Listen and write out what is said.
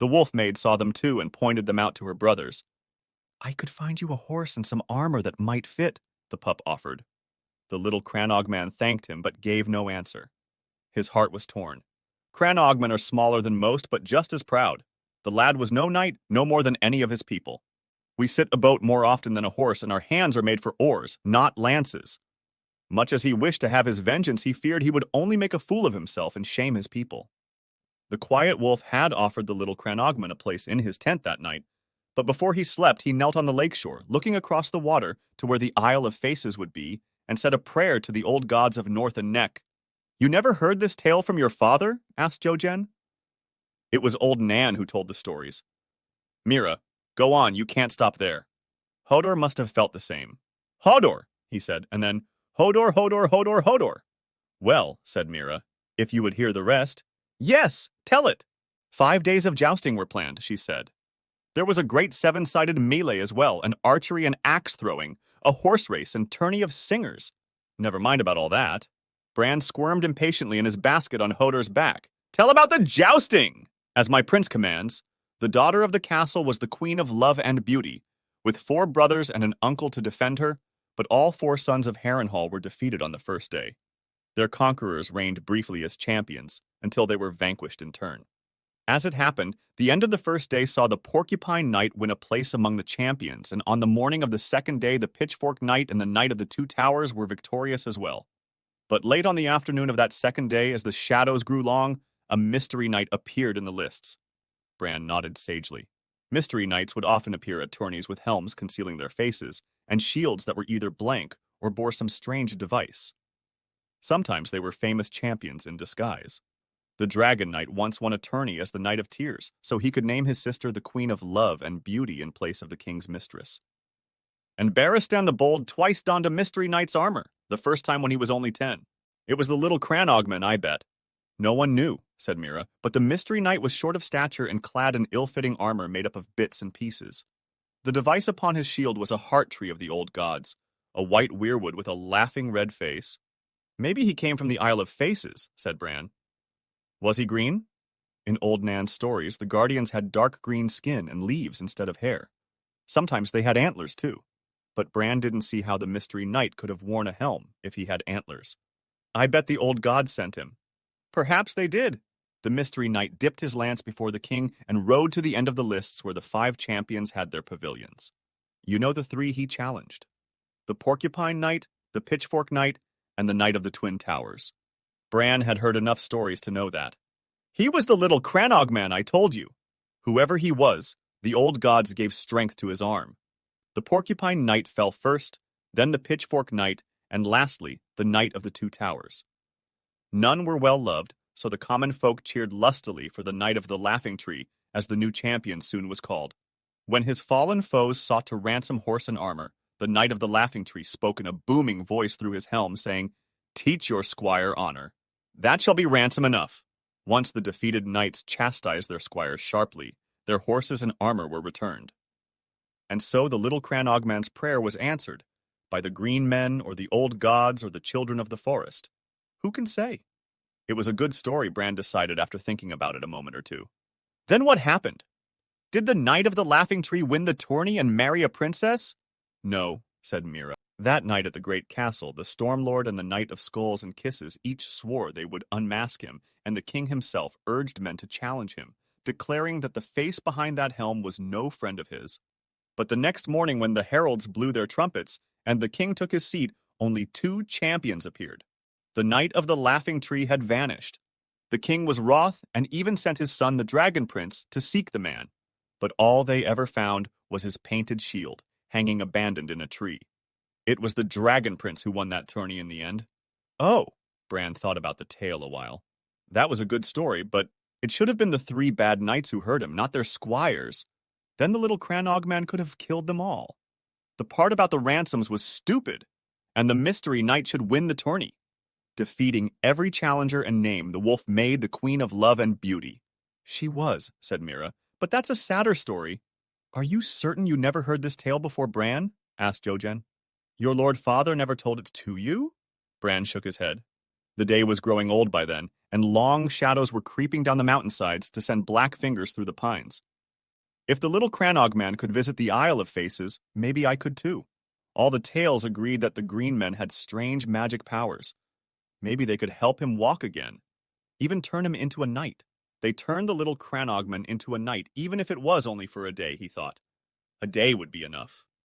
The wolf maid saw them too and pointed them out to her brothers. I could find you a horse and some armor that might fit, the pup offered. The little crannogman thanked him but gave no answer. His heart was torn. Crannogmen are smaller than most, but just as proud. The lad was no knight, no more than any of his people. We sit a boat more often than a horse, and our hands are made for oars, not lances. Much as he wished to have his vengeance, he feared he would only make a fool of himself and shame his people. The quiet wolf had offered the little crannogman a place in his tent that night, but before he slept, he knelt on the lakeshore, looking across the water to where the Isle of Faces would be, and said a prayer to the old gods of North and Neck. You never heard this tale from your father? Asked Jojen. It was Old Nan who told the stories. Meera, go on, you can't stop there. Hodor must have felt the same. Hodor, he said, and then, Hodor, Hodor, Hodor, Hodor. Well, said Meera, if you would hear the rest. Yes, tell it. 5 days of jousting were planned, she said. There was a great 7-sided melee as well, and archery and axe throwing, a horse race and tourney of singers. Never mind about all that. Bran squirmed impatiently in his basket on Hodor's back. Tell about the jousting! As my prince commands, the daughter of the castle was the queen of love and beauty, with 4 brothers and an uncle to defend her, but all 4 sons of Harrenhal were defeated on the first day. Their conquerors reigned briefly as champions, until they were vanquished in turn. As it happened, the end of the first day saw the Porcupine Knight win a place among the champions, and on the morning of the second day the Pitchfork Knight and the Knight of the Two Towers were victorious as well. But late on the afternoon of that second day, as the shadows grew long, a Mystery Knight appeared in the lists. Bran nodded sagely. Mystery Knights would often appear at tourneys with helms concealing their faces, and shields that were either blank or bore some strange device. Sometimes they were famous champions in disguise. The Dragon Knight once won a tourney as the Knight of Tears, so he could name his sister the Queen of Love and Beauty in place of the king's mistress. And Barristan the Bold twice donned a Mystery Knight's armor, the first time when he was only 10. It was the little crannogman, I bet. No one knew, said Meera, but the Mystery Knight was short of stature and clad in ill-fitting armor made up of bits and pieces. The device upon his shield was a heart tree of the old gods, a white weirwood with a laughing red face. Maybe he came from the Isle of Faces, said Bran. Was he green? In Old Nan's stories, the Guardians had dark green skin and leaves instead of hair. Sometimes they had antlers, too. But Bran didn't see how the Mystery Knight could have worn a helm if he had antlers. I bet the old gods sent him. Perhaps they did. The Mystery Knight dipped his lance before the king and rode to the end of the lists where the 5 champions had their pavilions. You know the 3 he challenged. The Porcupine Knight, the Pitchfork Knight, and the Knight of the Twin Towers. Bran had heard enough stories to know that. He was the little crannogman I told you. Whoever he was, the old gods gave strength to his arm. The Porcupine Knight fell first, then the Pitchfork Knight, and lastly, the Knight of the Two Towers. None were well loved, so the common folk cheered lustily for the Knight of the Laughing Tree, as the new champion soon was called. When his fallen foes sought to ransom horse and armor, the Knight of the Laughing Tree spoke in a booming voice through his helm, saying, Teach your squire honor. That shall be ransom enough. Once the defeated knights chastised their squires sharply, their horses and armor were returned. And so the little crannogman's prayer was answered, by the green men or the old gods or the children of the forest. Who can say? It was a good story, Bran decided after thinking about it a moment or two. Then what happened? Did the Knight of the Laughing Tree win the tourney and marry a princess? No, said Meera. That night at the great castle, the Stormlord and the Knight of Skulls and Kisses each swore they would unmask him, and the king himself urged men to challenge him, declaring that the face behind that helm was no friend of his. But the next morning when the heralds blew their trumpets, and the king took his seat, only 2 champions appeared. The Knight of the Laughing Tree had vanished. The king was wroth and even sent his son the Dragon Prince to seek the man. But all they ever found was his painted shield, hanging abandoned in a tree. It was the Dragon Prince who won that tourney in the end. Oh, Bran thought about the tale a while. That was a good story, but it should have been the 3 bad knights who hurt him, not their squires. Then the little crannogman could have killed them all. The part about the ransoms was stupid, and the Mystery Knight should win the tourney. Defeating every challenger and name, the wolf made the Queen of Love and Beauty. She was, said Meera, but that's a sadder story. Are you certain you never heard this tale before, Bran? Asked Jojen. Your lord father never told it to you? Bran shook his head. The day was growing old by then, and long shadows were creeping down the mountainsides to send black fingers through the pines. If the little crannogman could visit the Isle of Faces, maybe I could too. All the tales agreed that the green men had strange magic powers. Maybe they could help him walk again, even turn him into a knight. They turned the little crannogman into a knight, even if it was only for a day, he thought. A day would be enough.